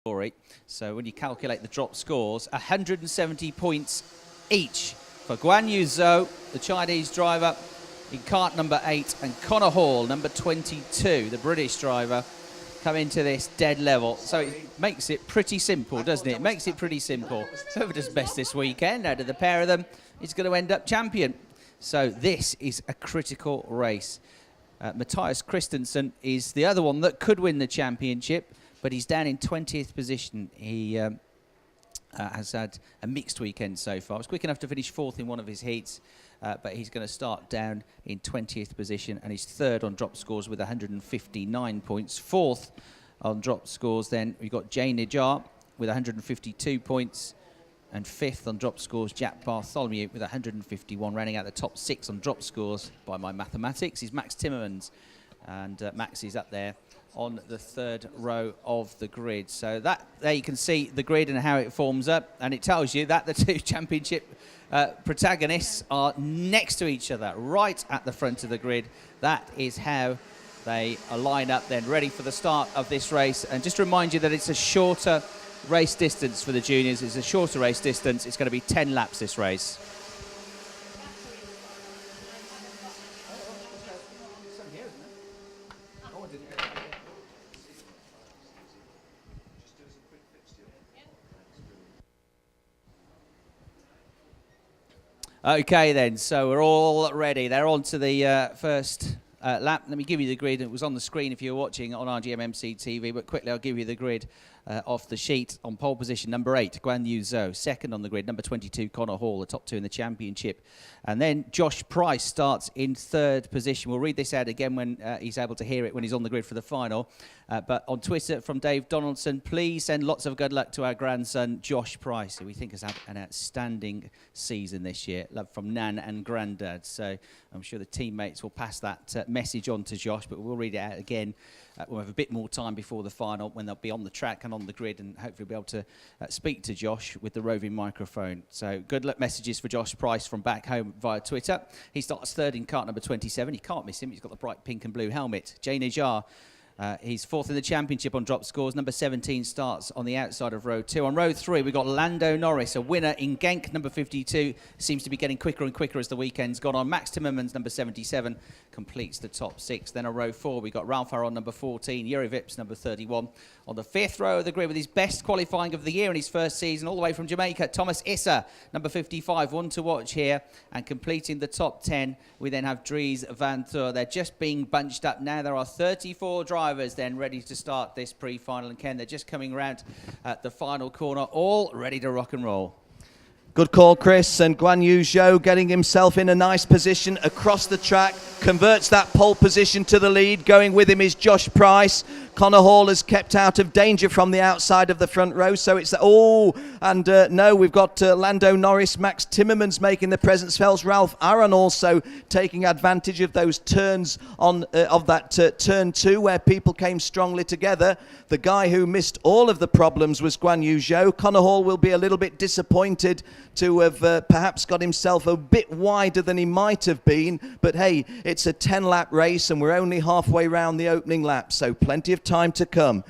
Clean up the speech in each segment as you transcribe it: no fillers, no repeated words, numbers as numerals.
story. So when you calculate the drop scores, 170 points each for Guan Yu Zhou, the Chinese driver, in kart number 8, and Connor Hall, number 22, the British driver, come into this dead level. So it makes it pretty simple, doesn't it? It makes it pretty simple. Whoever does best this weekend out of the pair of them is going to end up champion. So this is a critical race. Matthias Christensen is the other one that could win the championship, but he's down in 20th position. He has had a mixed weekend so far. He was quick enough to finish 4th in one of his heats, but he's going to start down in 20th position, and he's 3rd on drop scores with 159 points. 4th on drop scores then we've got Jay Nijar with 152 points, and 5th on drop scores Jack Bartholomew with 151. Rounding out the top 6 on drop scores by my mathematics is Max Timmermans, and Max is up there on the 3rd row of the grid. So that there you can see the grid and how it forms up, and it tells you that the two championship protagonists are next to each other right at the front of the grid. That is how they line up then, ready for the start of this race. And just to remind you that it's a shorter race distance for the juniors. It's a shorter race distance. It's going to be 10 laps this race. Okay then, so we're all ready. They're on to the first lap. Let me give you the grid. It was on the screen if you were watching on RGMMC TV, but quickly I'll give you the grid off the sheet. On pole position, number 8, Guan Yu Zhou. 2nd on the grid, number 22, Connor Hall, the top 2 in the championship. And then Josh Price starts in 3rd position. We'll read this out again when he's able to hear it when he's on the grid for the final. But on Twitter from Dave Donaldson, please send lots of good luck to our grandson, Josh Price, who we think has had an outstanding season this year. Love from Nan and Grandad. So I'm sure the teammates will pass that message on to Josh, but we'll read it out again. We'll have a bit more time before the final when they'll be on the track and on the grid, and hopefully be able to speak to Josh with the roving microphone. So good luck messages for Josh Price from back home via Twitter. He starts 3rd in kart number 27. You can't miss him. He's got the bright pink and blue helmet. Jay Nijar. He's 4th in the championship on drop scores. Number 17 starts on the outside of row 2. On row 3, we've got Lando Norris, a winner in Genk, number 52. Seems to be getting quicker and quicker as the weekend's gone on. Max Timmermans, number 77, completes the top 6. Then on row 4, we've got Ralph Aron, number 14. Yuri Vips, number 31. On the 5th row of the grid with his best qualifying of the year in his first season, all the way from Jamaica, Thomas Issa, number 55, one to watch here. And completing the top 10, we then have Dries Van Thur. They're just being bunched up now. There are 34 drivers then ready to start this pre-final, and Ken, they're just coming around at the final corner, all ready to rock and roll. Good call, Chris. And Guan Yu Zhou getting himself in a nice position across the track, converts that pole position to the lead. Going with him is Josh Price. Connor Hall has kept out of danger from the outside of the front row, so it's no, we've got Lando Norris, Max Timmermans making the presence fells. Ralph Aron also taking advantage of those turns on of that turn 2 where people came strongly together. The guy who missed all of the problems was Guan Yu Zhou. Connor Hall will be a little bit disappointed to have perhaps got himself a bit wider than he might have been, but hey, it's a 10-lap race and we're only halfway round the opening lap, so plenty of time to come.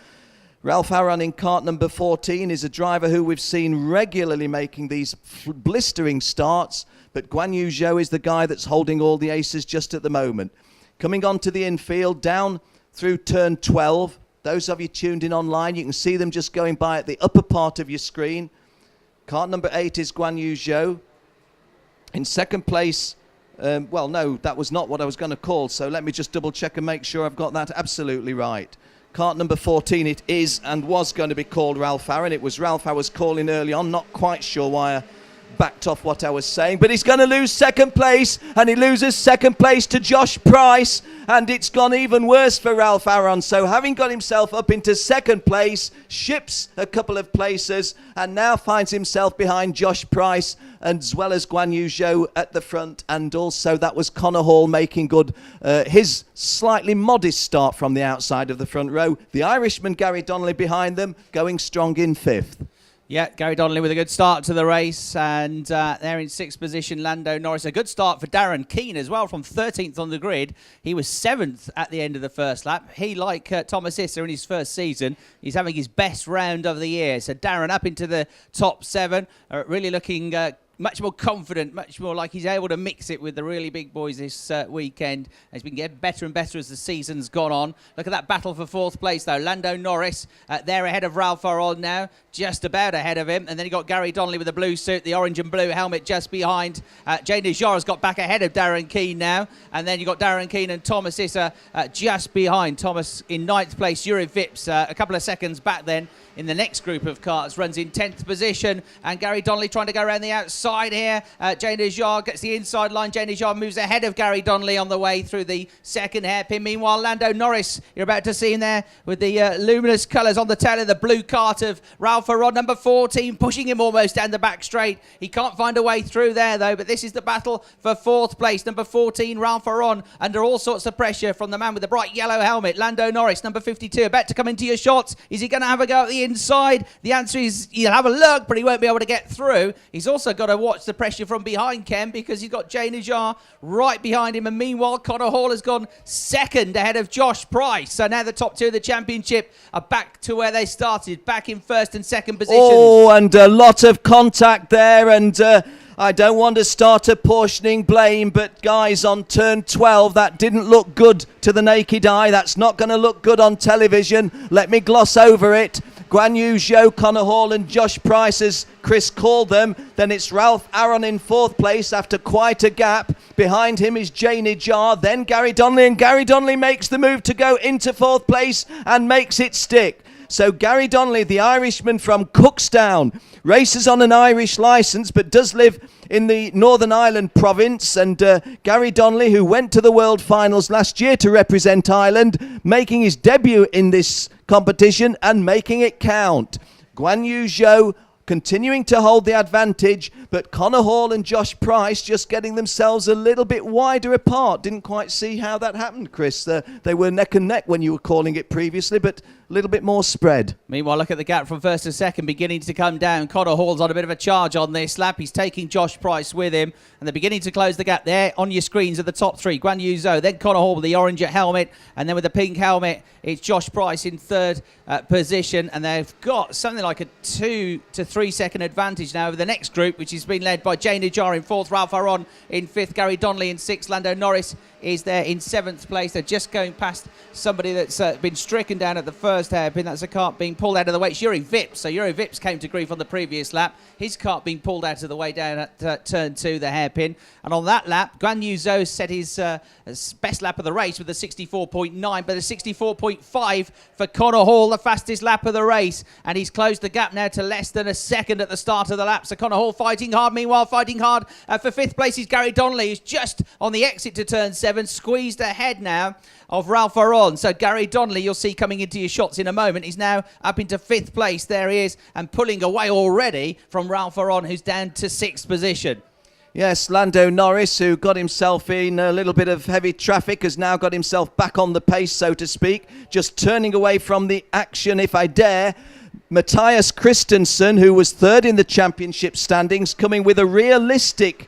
Ralph Aron in kart number 14 is a driver who we've seen regularly making these blistering starts, but Guan Yu Zhou is the guy that's holding all the aces just at the moment. Coming on to the infield, down through turn 12. Those of you tuned in online, you can see them just going by at the upper part of your screen. Kart number 8 is Guan Yu Zhou. In 2nd place, well, no, that was not what I was going to call, so let me just double check and make sure I've got that absolutely right. Kart number 14, it is and was going to be called Ralph Aron. It was Ralph I was calling early on, not quite sure why I backed off what I was saying, but he's going to lose 2nd place, and he loses 2nd place to Josh Price, and it's gone even worse for Ralph Aron. So having got himself up into 2nd place, ships a couple of places, and now finds himself behind Josh Price, as well as Guan Yu Zhou at the front, and also that was Connor Hall making good his slightly modest start from the outside of the front row. The Irishman Gary Donnelly behind them, going strong in 5th. Yeah, Gary Donnelly with a good start to the race, and there in 6th position, Lando Norris. A good start for Darren Keane as well, from 13th on the grid. He was 7th at the end of the first lap. He, like Thomas Issa in his first season, he's having his best round of the year. So Darren up into the top 7, really looking much more confident, much more like he's able to mix it with the really big boys this weekend. He's been getting better and better as the season's gone on. Look at that battle for 4th place, though. Lando Norris there ahead of Ralph Aron now, just about ahead of him. And then you got Gary Donnelly with the blue suit, the orange and blue helmet just behind. Jane Dejar has got back ahead of Darren Keane now. And then you got Darren Keane and Thomas Issa just behind. Thomas in 9th place, Yuri Vips a couple of seconds back then. In the next group of karts, runs in 10th position, and Gary Donnelly trying to go around the outside here. Jane Dejar gets the inside line. Jane Dejar moves ahead of Gary Donnelly on the way through the second hairpin. Meanwhile, Lando Norris, you're about to see him there with the luminous colours on the tail of the blue cart of Ralph Aron, number 14, pushing him almost down the back straight. He can't find a way through there, though, but this is the battle for 4th place. Number 14, Ralph Aron, under all sorts of pressure from the man with the bright yellow helmet. Lando Norris, number 52, about to come into your shots. Is he going to have a go at the inside? The answer is he'll have a look, but he won't be able to get through. He's also got to watch the pressure from behind, Ken, because he's got Jane Dejar right behind him. And meanwhile, Connor Hall has gone 2nd ahead of Josh Price. So now the top 2 of the championship are back to where they started, back in 1st and 2nd positions. Oh, and a lot of contact there, and I don't want to start apportioning blame, but guys, on turn 12, that didn't look good to the naked eye. That's not going to look good on television. Let me gloss over it. Guan Yu Zhou, Connor Hall and Josh Price, as Chris called them. Then it's Ralph Aron in 4th place after quite a gap. Behind him is Jane Dejar, then Gary Donnelly, and Gary Donnelly makes the move to go into 4th place and makes it stick. So Gary Donnelly, the Irishman from Cookstown, races on an Irish licence but does live in the Northern Ireland province. And Gary Donnelly, who went to the World Finals last year to represent Ireland, making his debut in this competition and making it count. Guan Yu Zhou continuing to hold the advantage, but Connor Hall and Josh Price just getting themselves a little bit wider apart. Didn't quite see how that happened, Chris. They were neck and neck when you were calling it previously, but a little bit more spread. Meanwhile, look at the gap from 1st to 2nd beginning to come down. Connor Hall's on a bit of a charge on this lap. He's taking Josh Price with him, and they're beginning to close the gap there. On your screens are the top 3. Guan Yu Zhou, then Connor Hall with the orange helmet, and then with the pink helmet, it's Josh Price in 3rd position, and they've got something like a 2 to 3 second advantage now over the next group, which has been led by Jane Dejar in 4th, Ralph Aron in 5th, Gary Donnelly in 6th, Lando Norris is there in 7th place. They're just going past somebody that's been stricken down at the first hairpin. That's a cart being pulled out of the way. It's Yuri Vips. So Yuri Vips came to grief on the previous lap. His cart being pulled out of the way down at turn 2, the hairpin. And on that lap, Guan Yu Zhou set his best lap of the race with a 64.9, but a 64.5 for Connor Hall, the fastest lap of the race. And he's closed the gap now to less than a second at the start of the lap. So Connor Hall fighting hard. Meanwhile, fighting hard for 5th place is Gary Donnelly, who's just on the exit to turn 7, squeezed ahead now of Ralph Aron. So Gary Donnelly, you'll see coming into your shots in a moment, he's now up into 5th place. There he is, and pulling away already from Ralph Aron, who's down to 6th position. Yes, Lando Norris, who got himself in a little bit of heavy traffic, has now got himself back on the pace, so to speak, just turning away from the action, if I dare. Matthias Christensen, who was 3rd in the championship standings, coming with a realistic,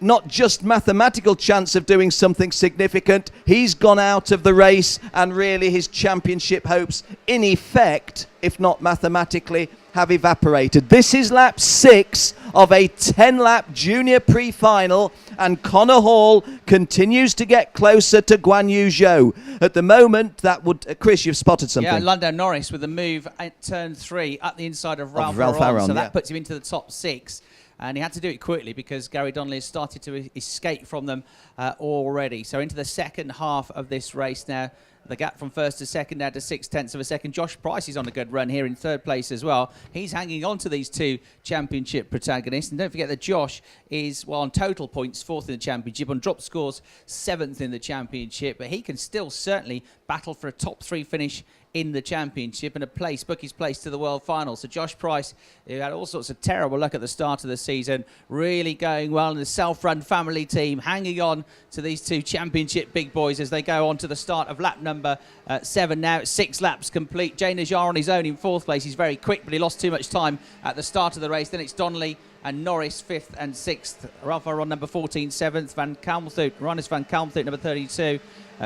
not just mathematical chance of doing something significant. He's gone out of the race, and really his championship hopes, in effect, if not mathematically, have evaporated. This is lap 6 of a 10-lap junior pre-final, and Connor Hall continues to get closer to Guan Yu Zhou. At the moment, that would... Chris, you've spotted something. Yeah, Lando Norris with a move at turn 3 up the inside of Ralph Aron. So that puts him into the top 6. And he had to do it quickly because Gary Donnelly has started to escape from them already. So into the second half of this race now. The gap from 1st to 2nd down to 0.6 of a second. Josh Price is on a good run here in 3rd place as well. He's hanging on to these 2 championship protagonists. And don't forget that Josh is, well, on total points, 4th in the championship. On drop scores, 7th in the championship. But he can still certainly battle for a top 3 finish in the championship and book his place to the World Final. So Josh Price, who had all sorts of terrible luck at the start of the season, really going well in the self-run family team, hanging on to these two championship big boys as they go on to the start of lap number 7 now. It's 6 laps complete. Jay Najjar on his own in 4th place. He's very quick, but he lost too much time at the start of the race. Then it's Donnelly and Norris 5th and 6th. Rafa on number 14, 7th. Rinus van Kalmthout, number 32.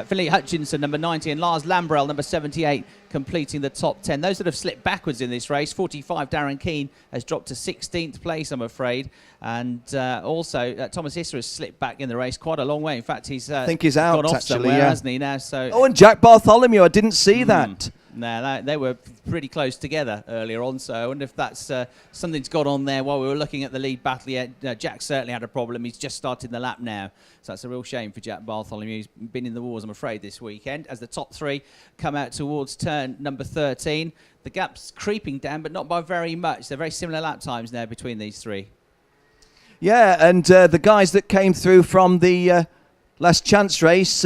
Philip Hutchinson, number 90, and Lars Lambrell, number 78, completing the top 10. Those that have slipped backwards in this race, 45, Darren Keane has dropped to 16th place, I'm afraid. And also, Thomas Hisser has slipped back in the race quite a long way. In fact, I think he's out, gone off actually, somewhere, hasn't he, now? So. Oh, and Jack Bartholomew, I didn't see that. No, they were pretty close together earlier on, so I wonder if that's something's gone on there while we were looking at the lead battle. Yeah, Jack certainly had a problem. He's just started the lap now, so that's a real shame for Jack Bartholomew. He's been in the wars, I'm afraid, this weekend. As the top 3 come out towards turn number 13, the gap's creeping down, but not by very much. They're very similar lap times now between these 3. Yeah, and the guys that came through from the last chance race,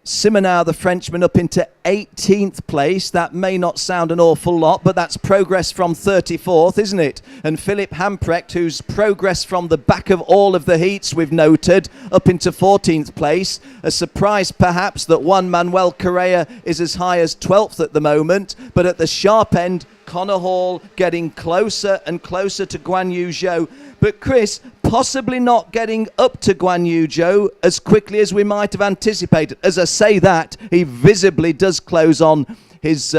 Simoneau, the Frenchman, up into 18th place. That may not sound an awful lot, but that's progress from 34th, isn't it? And Philip Hamprecht, who's progress from the back of all of the heats, we've noted, up into 14th place. A surprise, perhaps, that one Manuel Correa is as high as 12th at the moment, but at the sharp end, Connor Hall getting closer and closer to Guan Yu Zhou. But Chris, possibly not getting up to Guan Yu Zhou as quickly as we might have anticipated. As I say that, he visibly does close on his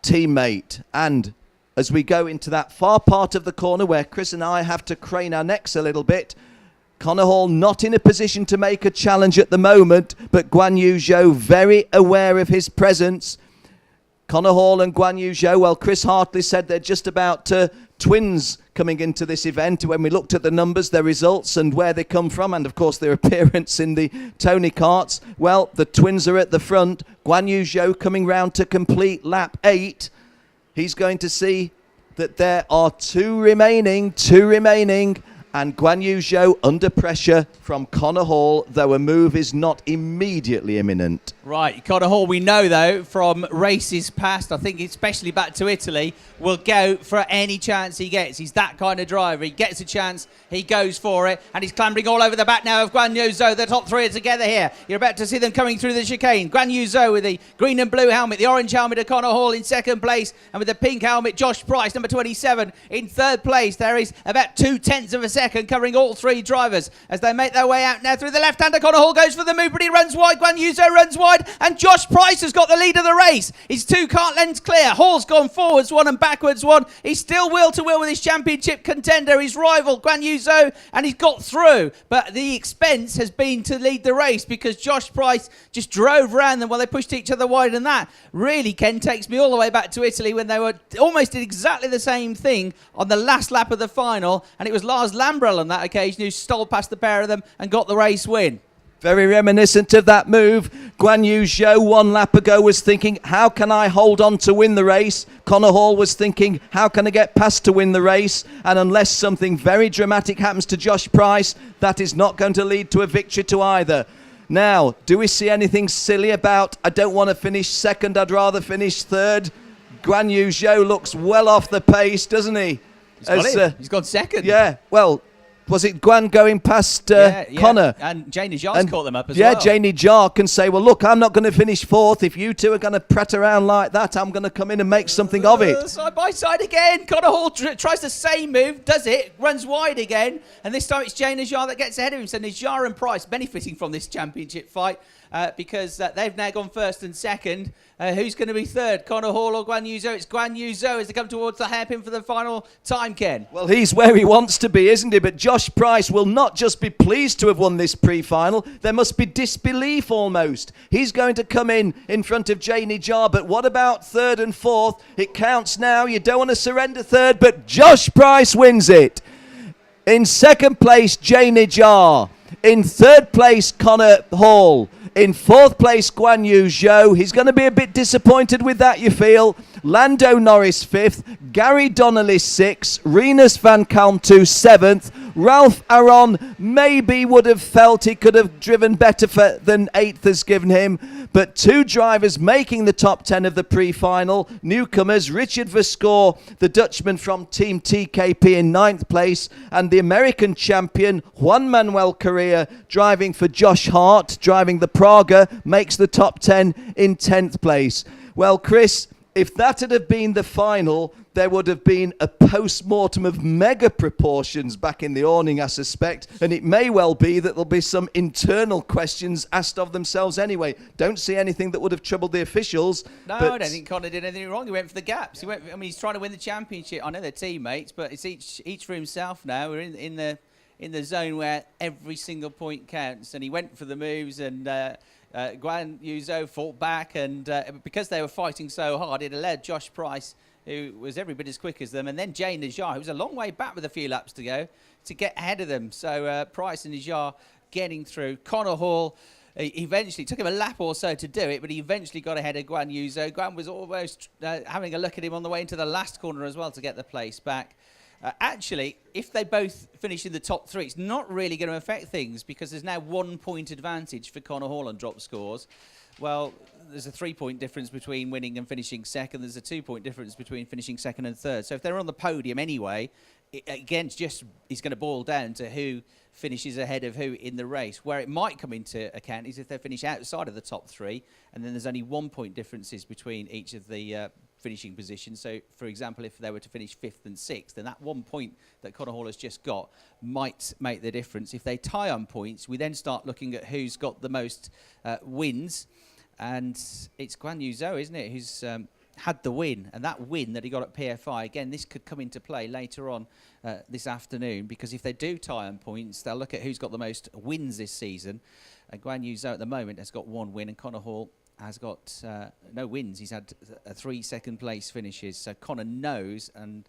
teammate. And as we go into that far part of the corner where Chris and I have to crane our necks a little bit, Connor Hall not in a position to make a challenge at the moment, but Guan Yu Zhou very aware of his presence. Connor Hall and Guan Yu Zhou, well, Chris Hartley said they're just about twins coming into this event. When we looked at the numbers, their results and where they come from, and of course their appearance in the Tony Karts, well, the twins are at the front. Guan Yu Zhou coming round to complete lap 8. He's going to see that there are two remaining, and Guan Yu Zhou under pressure from Connor Hall, though a move is not immediately imminent. Right, Connor Hall, we know though from races past, I think especially back to Italy, will go for any chance he gets. He's that kind of driver. He gets a chance, he goes for it, and he's clambering all over the back now of Guan Yu Zhou. The top 3 are together here. You're about to see them coming through the chicane. Guan Yu Zhou with the green and blue helmet, the orange helmet of Connor Hall in 2nd place, and with the pink helmet, Josh Price, number 27, in 3rd place. There is about 0.2 of a second covering all 3 drivers as they make their way out now through the left-hander. Connor Hall goes for the move, but he runs wide. Guan Yu Zhou runs wide, and Josh Price has got the lead of the race. He's 2 kart lengths clear. Hall's gone forwards 1 and backwards 1. He's still wheel to wheel with his championship contender, his rival Guan Yu Zhou, and he's got through. But the expense has been to lead the race because Josh Price just drove around them while they pushed each other wide, and that really, Ken, takes me all the way back to Italy when they were almost did exactly the same thing on the last lap of the final, and it was Lars Lambrell on that occasion who stole past the pair of them and got the race win. Very reminiscent of that move. Guan Yu Zhou 1 lap ago was thinking, how can I hold on to win the race? Connor Hall was thinking, how can I get past to win the race? And unless something very dramatic happens to Josh Price, that is not going to lead to a victory to either. Now, do we see anything silly about, I don't want to finish 2nd, I'd rather finish 3rd? Guan Yu Zhou looks well off the pace, doesn't he? He's gone 2nd. Yeah, well, was it Guan going past Connor? And Jay Najjar's caught them up as well. Yeah, Jay Najjar can say, well, look, I'm not going to finish 4th. If you two are going to prat around like that, I'm going to come in and make something of it. Side by side again. Connor Hall tries the same move, does it, runs wide again, and this time it's Jay Najjar that gets ahead of him. So Najjar and Price benefiting from this championship fight because they've now gone 1st and 2nd. Who's going to be 3rd, Connor Hall or Guan Yu Zhou? It's Guan Yu Zhou as they come towards the hairpin for the final time, Ken. Well, he's where he wants to be, isn't he? But Josh Price will not just be pleased to have won this pre-final. There must be disbelief almost. He's going to come in front of Jay Najjar, but what about 3rd and 4th? It counts now. You don't want to surrender 3rd, but Josh Price wins it. In 2nd place, Jay Najjar. In 3rd place, Connor Hall. In 4th place, Guan Yu Zhou. He's going to be a bit disappointed with that, you feel. Lando Norris 5th. Gary Donnelly 6th. Rinus van Kalmthout 7th. Ralph Aron maybe would have felt he could have driven better than 8th has given him, but 2 drivers making the top 10 of the pre-final. Newcomers, Richard Verscore, the Dutchman from Team TKP in 9th place, and the American champion Juan Manuel Correa driving for Josh Hart, driving the Praga, makes the top 10 in 10th place. Well, Chris, if that had have been the final, there would have been a post-mortem of mega proportions back in the awning, I suspect, and it may well be that there'll be some internal questions asked of themselves anyway. Don't see anything that would have troubled the officials. No, I don't think Connor did anything wrong. He went for the gaps. He's trying to win the championship. I know they're teammates, but it's each for himself now. We're in the zone where every single point counts, and he went for the moves, and Guan Yu Zhou fought back, and because they were fighting so hard, it allowed Josh Price, who was every bit as quick as them, and then Jay Najjar, who was a long way back with a few laps to go, to get ahead of them. So Price and Najjar getting through. Connor Hall eventually took him a lap or so to do it, but he eventually got ahead of Guan Yu Zhou. Guan was almost having a look at him on the way into the last corner as well to get the place back. Actually, if they both finish in the top 3, it's not really going to affect things because there's now 1 point advantage for Connor Hall on drop scores. Well, there's a 3-point difference between winning and finishing second. There's a 2-point difference between finishing second and third. So if they're on the podium anyway, again, it's going to boil down to who finishes ahead of who in the race. Where it might come into account is if they finish outside of the top 3, and then there's only 1-point differences between each of the finishing positions. So, for example, if they were to finish 5th and 6th, then that 1 point that Connor Hall has just got might make the difference. If they tie on points, we then start looking at who's got the most wins, and it's Guan Yu Zhou, isn't it, who's had the win, and that win that he got at PFI, again, this could come into play later on this afternoon, because if they do tie on points, they'll look at who's got the most wins this season. Guan Yu Zhou at the moment has got 1 win, and Connor Hall has got no wins. He's had 3 second-place finishes. So Connor knows and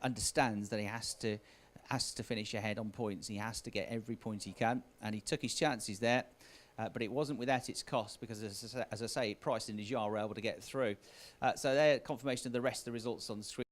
understands that he has to finish ahead on points. He has to get every point he can, and he took his chances there. But it wasn't without its cost because, as I say, Price and Najjar were able to get through. So they're confirmation of the rest of the results on the screen.